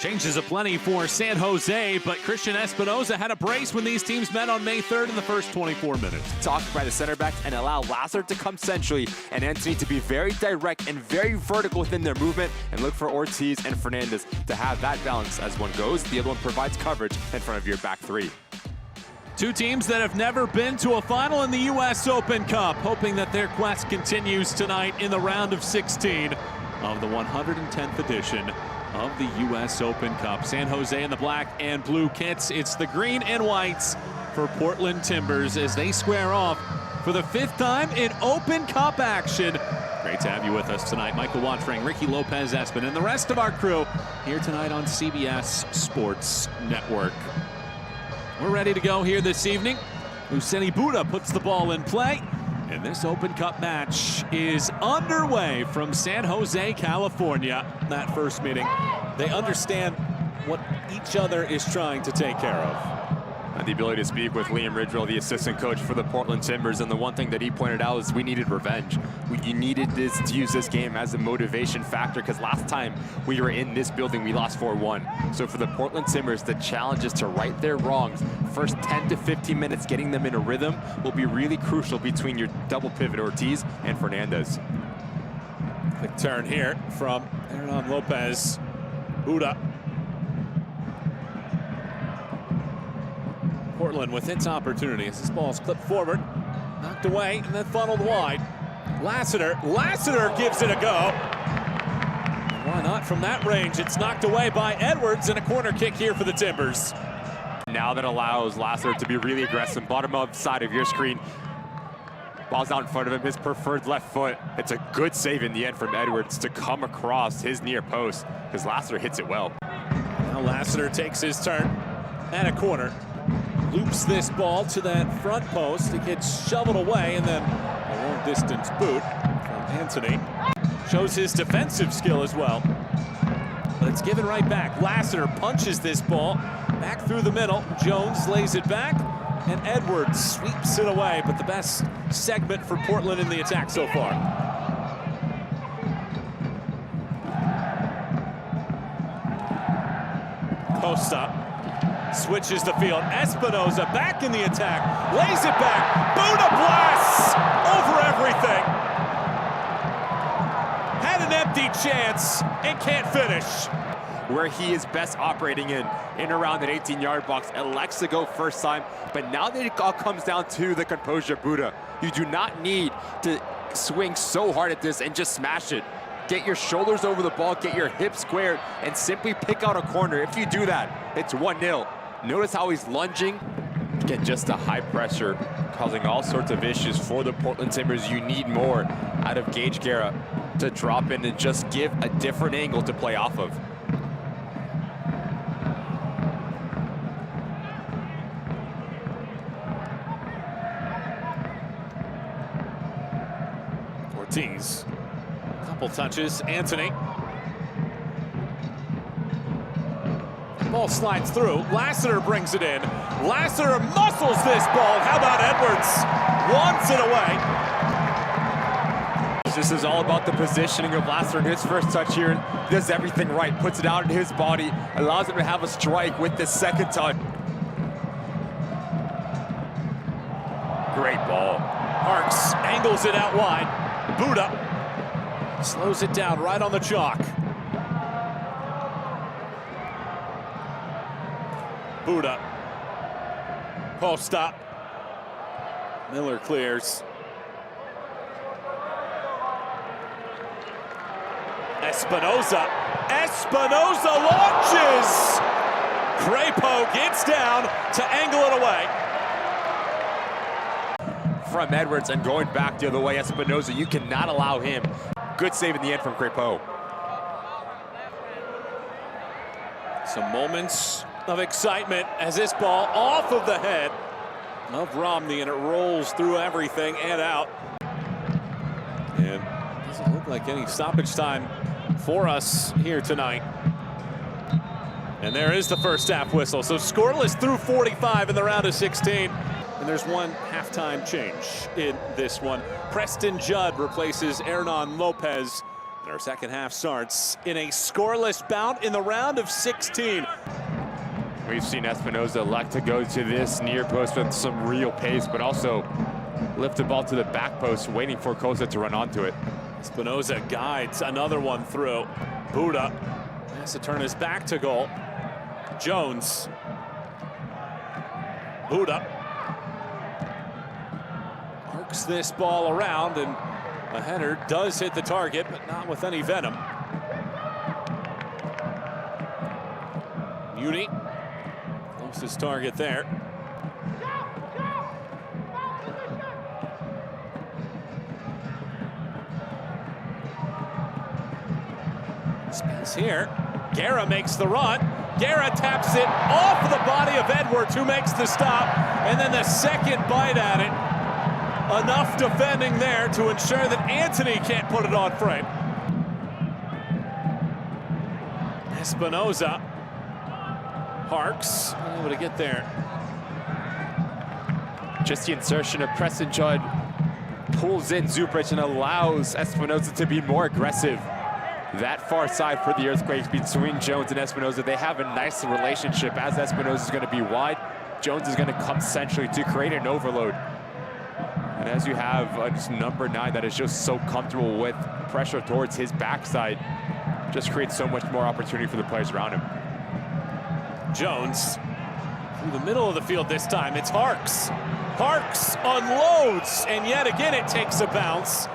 Changes aplenty for San Jose, but Christian Espinoza had a brace when these teams met on May 3rd in the first 24 minutes. Talk by the center backs and allow Lazard to come centrally and Anthony to be very direct and very vertical within their movement, and look for Ortiz and Fernandez to have that balance. As one goes, the other one provides coverage in front of your back three. Two teams that have never been to a final in the U.S. Open Cup, hoping that their quest continues tonight in the round of 16 of the 110th edition of the U.S. Open Cup. San Jose in the black and blue kits. It's the green and whites for Portland Timbers as they square off for the 5th time in Open Cup action. Great to have you with us tonight. Michael Watring, Ricky Lopez-Espin, and the rest of our crew here tonight on CBS Sports Network. We're ready to go here this evening. Useni Buddha puts the ball in play, and this Open Cup match is underway from San Jose, California. That first meeting, they understand what each other is trying to take care of. And the ability to speak with Liam Ridgewell, the assistant coach for the Portland Timbers, and the one thing that he pointed out is we needed revenge. You needed to use this game as a motivation factor, because last time we were in this building, we lost 4-1. So for the Portland Timbers, the challenge is to right their wrongs. First 10 to 15 minutes, getting them in a rhythm will be really crucial between your double pivot Ortiz and Fernandez. Quick turn here from Hernan Lopez. Buddha. Portland with its opportunity as this ball's clipped forward, knocked away, and then funneled wide. Lassiter gives it a go. Why not from that range? It's knocked away by Edwards, and a corner kick here for the Timbers. Now that allows Lassiter to be really aggressive. Bottom up side of your screen. Ball's out in front of him, his preferred left foot. It's a good save in the end from Edwards to come across his near post, because Lassiter hits it well. Now Lassiter takes his turn at a corner. Loops this ball to that front post. It gets shoveled away, and then a long distance boot from Anthony. Shows his defensive skill as well. But it's given right back. Lassiter punches this ball back through the middle. Jones lays it back, and Edwards sweeps it away. But the best segment for Portland in the attack so far. Costa switches the field. Espinoza back in the attack. Lays it back. Buddha blasts over everything. Had an empty chance and can't finish. Where he is best operating in around that 18-yard box, elects to go first time. But now that it all comes down to the composure of Buddha, you do not need to swing so hard at this and just smash it. Get your shoulders over the ball, get your hips squared, and simply pick out a corner. If you do that, it's 1-0. Notice how he's lunging. Again, just a high pressure, causing all sorts of issues for the Portland Timbers. You need more out of Gage Guerra to drop in and just give a different angle to play off of. Ortiz. Couple touches. Anthony. Ball slides through. Lassiter brings it in. Lassiter muscles this ball. How about Edwards? Wants it away. This is all about the positioning of Lassiter in his first touch here. He does everything right. Puts it out in his body. Allows him to have a strike with the second touch. Great ball. Parks angles it out wide. Buddha slows it down right on the chalk. Buddha. Post up. Miller clears. Espinoza. Espinoza launches! Crapo gets down to angle it away. From Edwards and going back the other way, Espinoza, you cannot allow him. Good save in the end from Crapo. Some moments of excitement as this ball off of the head of Romney, and it rolls through everything and out. And doesn't look like any stoppage time for us here tonight. And there is the first half whistle. So scoreless through 45 in the round of 16. And there's one halftime change in this one. Preston Judd replaces Hernan Lopez And our second half starts in a scoreless bout in the round of 16. We've seen Espinoza elect to go to this near post with some real pace, but also lift the ball to the back post, waiting for Koza to run onto it. Espinoza guides another one through. Buda has to turn his back to goal. Jones. Buda arcs this ball around, and a header does hit the target, but not with any venom. Muni, closest target there. Space here. Guerra makes the run. Guerra taps it off the body of Edwards, who makes the stop, and then the second bite at it. Enough defending there to ensure that Anthony can't put it on frame. Espinoza. Harks able to get there. Just the insertion of Preston Judd pulls in Zubric and allows Espinoza to be more aggressive. That far side for the Earthquakes between Jones and Espinoza. They have a nice relationship. As Espinoza is going to be wide, Jones is going to come centrally to create an overload. And as you have number 9 that is just so comfortable with pressure towards his backside, just creates so much more opportunity for the players around him. Jones through the middle of the field this time. It's Harks. Harks unloads, and yet again it takes a bounce.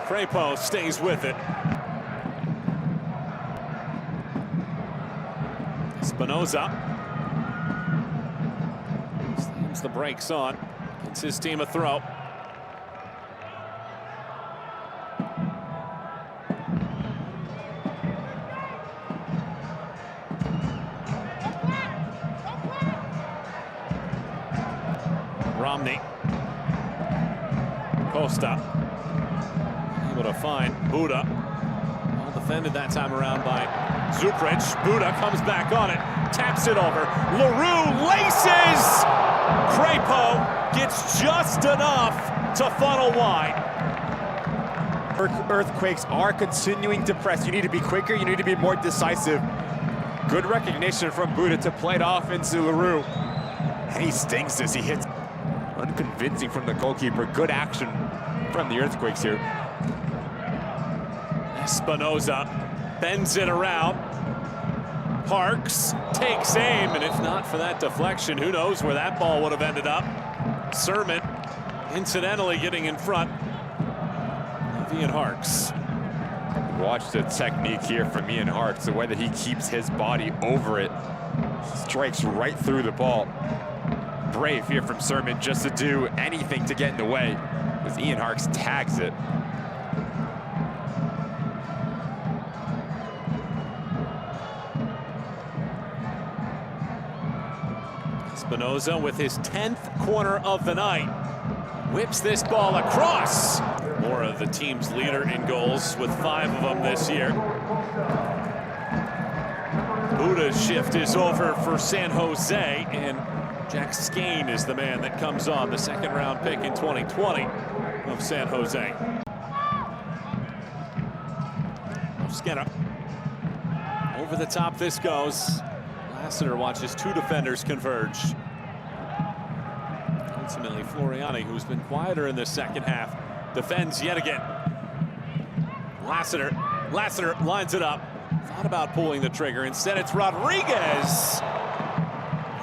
Crepeau stays with it. Espinoza slams the brakes on. Gets his team a throw. Romney. Costa. Able to find Buda. Well defended that time around by Zubric. Buda comes back on it. Taps it over. LaRue laces! Crepeau gets just enough to funnel wide. Earthquakes are continuing to press. You need to be quicker. You need to be more decisive. Good recognition from Buda to play it off into LaRue. And he stings this. He hits unconvincing from the goalkeeper. Good action from the Earthquakes here. Espinoza bends it around. Parks takes aim, and if not for that deflection, who knows where that ball would have ended up. Sermon incidentally getting in front of Ian Harks. Watch the technique here from Ian Harks, the way that he keeps his body over it. Strikes right through the ball. Brave here from Sermon just to do anything to get in the way, as Ian Harks tags it. Espinoza with his 10th corner of the night. Whips this ball across. More of the team's leader in goals with 5 of them this year. Buda's shift is over for San Jose, and Jack Skane is the man that comes on, the second-round pick in 2020 of San Jose. Skinner. Over the top this goes. Lassiter watches 2 defenders converge. Ultimately, Floriani, who's been quieter in the second half, defends yet again. Lassiter lines it up. Thought about pulling the trigger. Instead, it's Rodriguez.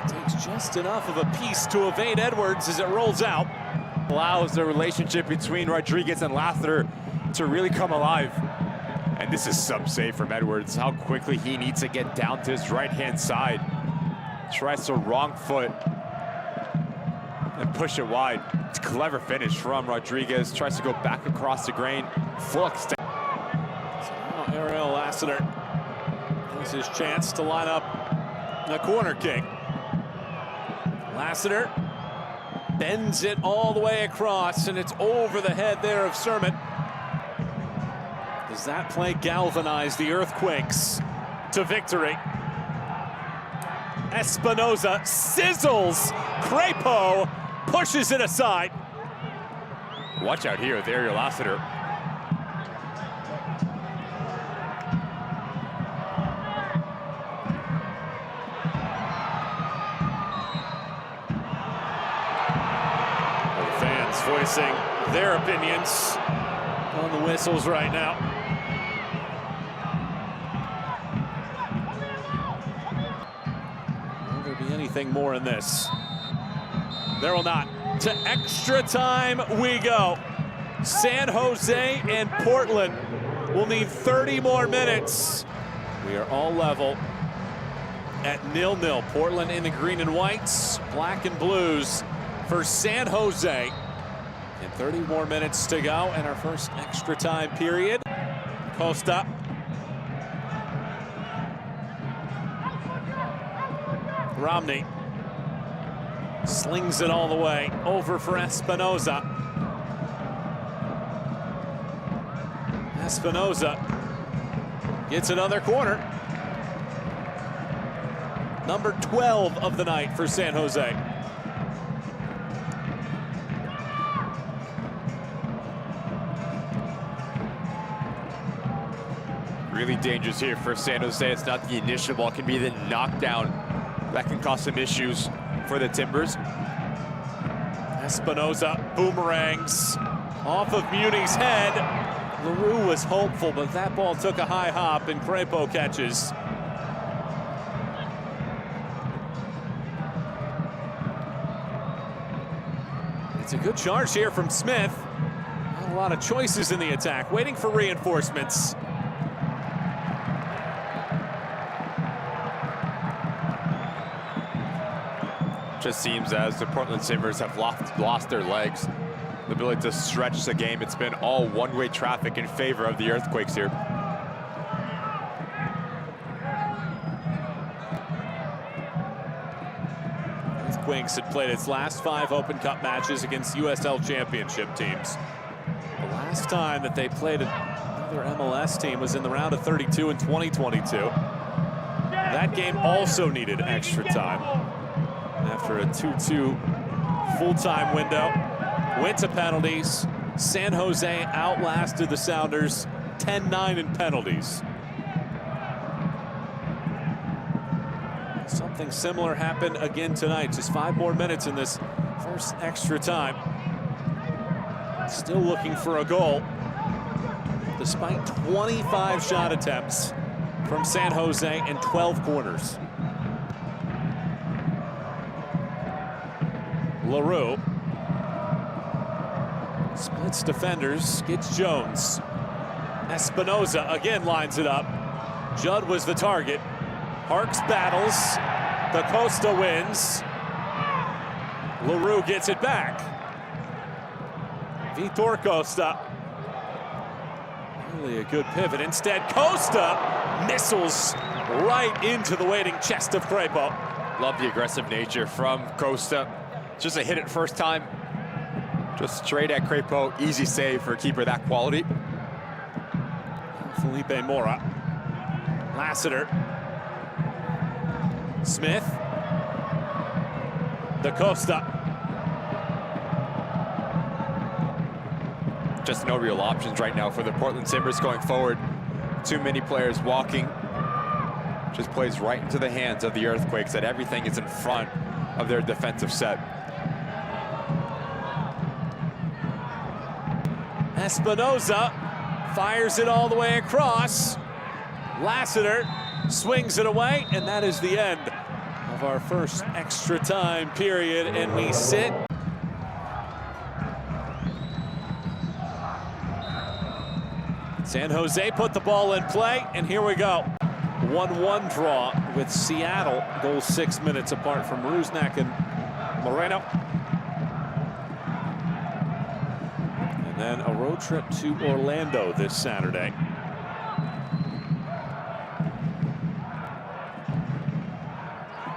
It takes just enough of a piece to evade Edwards as it rolls out. Allows the relationship between Rodriguez and Lassiter to really come alive. And this is some save from Edwards. How quickly he needs to get down to his right-hand side. Tries to wrong foot and push it wide. It's a clever finish from Rodriguez. Tries to go back across the grain. Full extent. So now Ariel Lassiter has his chance to line up a corner kick. Lassiter bends it all the way across, and it's over the head there of Sermon. Does that play galvanize the Earthquakes to victory? Espinoza sizzles. Crepeau pushes it aside. Watch out here with Ariel Lassiter. voicing their opinions on the whistles right now. Will there be anything more in this? There will not. To extra time we go. San Jose and Portland will need 30 more minutes. We are all level at 0-0. Portland in the green and whites, black and blues for San Jose. And 30 more minutes to go in our first extra time period. Costa. Romney slings it all the way over for Espinoza. Espinoza gets another corner. Number 12 of the night for San Jose. Really dangerous here for San Jose. It's not the initial ball, it can be the knockdown that can cause some issues for the Timbers. Espinoza boomerangs off of Muni's head. LaRue was hopeful, but that ball took a high hop and Crepo catches. It's a good charge here from Smith. Not a lot of choices in the attack, waiting for reinforcements. Just seems as the Portland Timbers have lost their legs, the ability to stretch the game. It's been all one-way traffic in favor of the Earthquakes here. Earthquakes had played its last 5 Open Cup matches against USL Championship teams. The last time that they played another MLS team was in the round of 32 in 2022. That game also needed extra time. After a 2-2 full-time window, went to penalties. San Jose outlasted the Sounders 10-9 in penalties. Something similar happened again tonight. Just 5 more minutes in this first extra time. Still looking for a goal, despite 25 shot attempts from San Jose and 12 corners. LaRue splits defenders, gets Jones. Espinoza again lines it up. Judd was the target. Harks battles. Da Costa wins. LaRue gets it back. Vitor Costa. Really a good pivot. Instead, Costa missiles right into the waiting chest of Crepo. Love the aggressive nature from Costa. Just a hit it first time. Just straight at Crepo. Easy save for a keeper that quality. Felipe Mora. Lassiter. Smith. Da Costa. Just no real options right now for the Portland Timbers going forward. Too many players walking. Just plays right into the hands of the Earthquakes, that everything is in front of their defensive set. Espinoza fires it all the way across. Lassiter swings it away, and that is the end of our first extra time period, and we sit. San Jose put the ball in play, and here we go. 1-1 draw with Seattle, goals 6 minutes apart from Rusnak and Moreno. And then a road trip to Orlando this Saturday.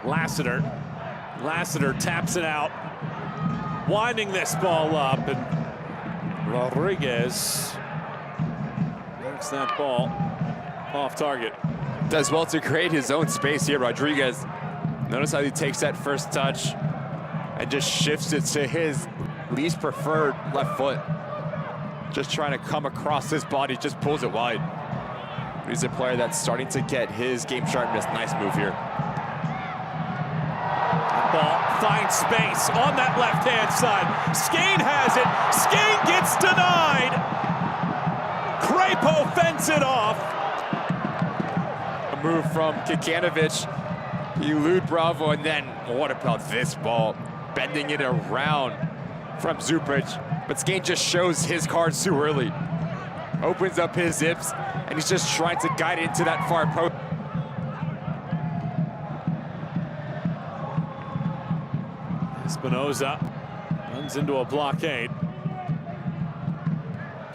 Lassiter taps it out, winding this ball up, and Rodriguez makes that ball off target. Does well to create his own space here. Rodriguez, notice how he takes that first touch and just shifts it to his least preferred left foot. Just trying to come across his body, just pulls it wide. He's a player that's starting to get his game sharpness. Nice move here. Ball finds space on that left-hand side. Skane has it. Skane gets denied. Crapo fends it off. A move from Kikanovic. He elude Bravo, and then what about this ball? Bending it around from Zupic. But Skane just shows his cards too early. Opens up his zips, and he's just trying to guide it into that far post. Espinoza runs into a blockade.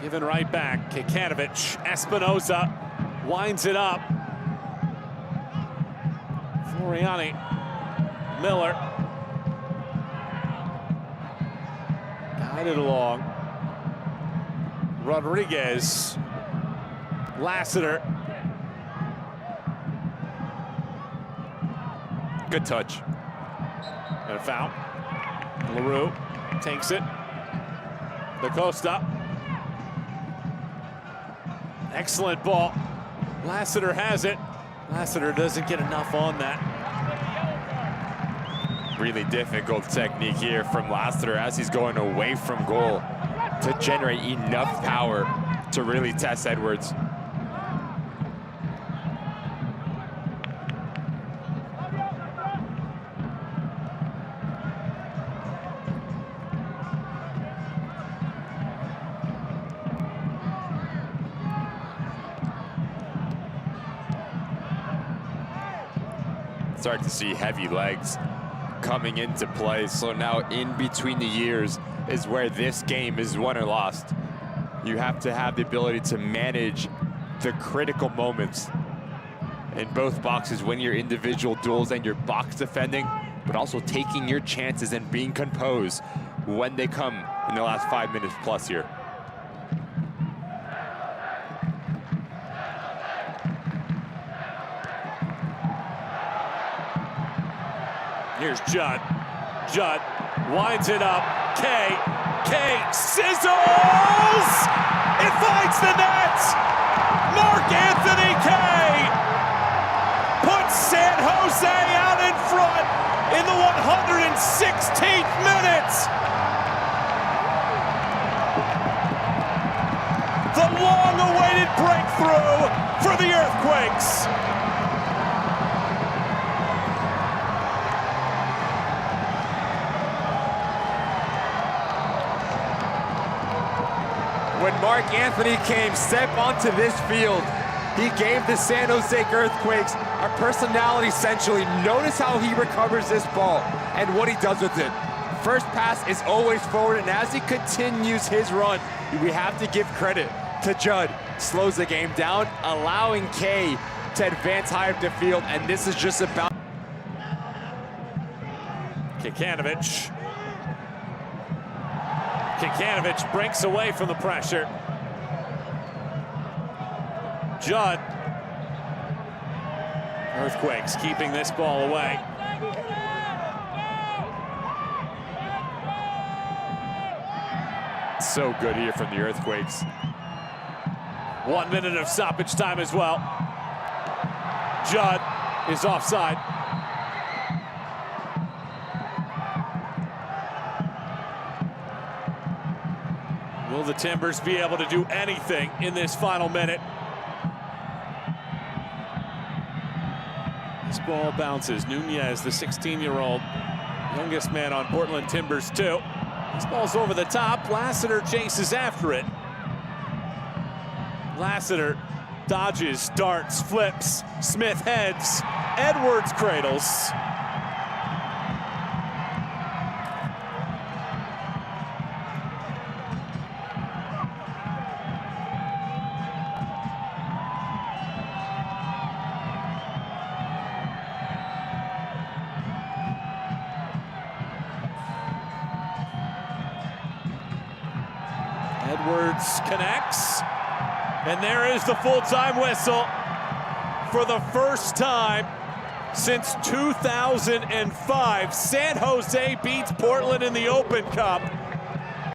Given right back, Kikanovic. Espinoza winds it up. Floriani, Miller. Guided along. Rodriguez. Lassiter. Good touch. And a foul. LaRue takes it. Da Costa. Excellent ball. Lassiter has it. Lassiter doesn't get enough on that. Really difficult technique here from Lassiter as he's going away from goal to generate enough power to really test Edwards. Start to see heavy legs coming into play. So now in between the years is where this game is won or lost. You have to have the ability to manage the critical moments in both boxes, when your individual duels and your box defending, but also taking your chances and being composed when they come in the last 5 minutes plus here. Here's Judd. Judd winds it up. K sizzles! It finds the net! Mark Anthony K puts San Jose out in front in the 116th minute. The long-awaited breakthrough for the Earthquakes. When Mark Anthony came step onto this field, he gave the San Jose Earthquakes a personality essentially. Notice how he recovers this ball and what he does with it. First pass is always forward, and as he continues his run, we have to give credit to Judd. Slows the game down, allowing K to advance high up the field, and this is just about... Kikanovic. Kikanovic breaks away from the pressure. Judd. Earthquakes keeping this ball away. So good here from the Earthquakes. 1 minute of stoppage time as well. Judd is offside. Will the Timbers be able to do anything in this final minute? This ball bounces. Nunez, the 16-year-old, youngest man on Portland Timbers too. This ball's over the top. Lassiter chases after it. Lassiter dodges, darts, flips. Smith heads. Edwards cradles. Edwards connects, and there is the full-time whistle. For the first time since 2005, San Jose beats Portland in the Open Cup.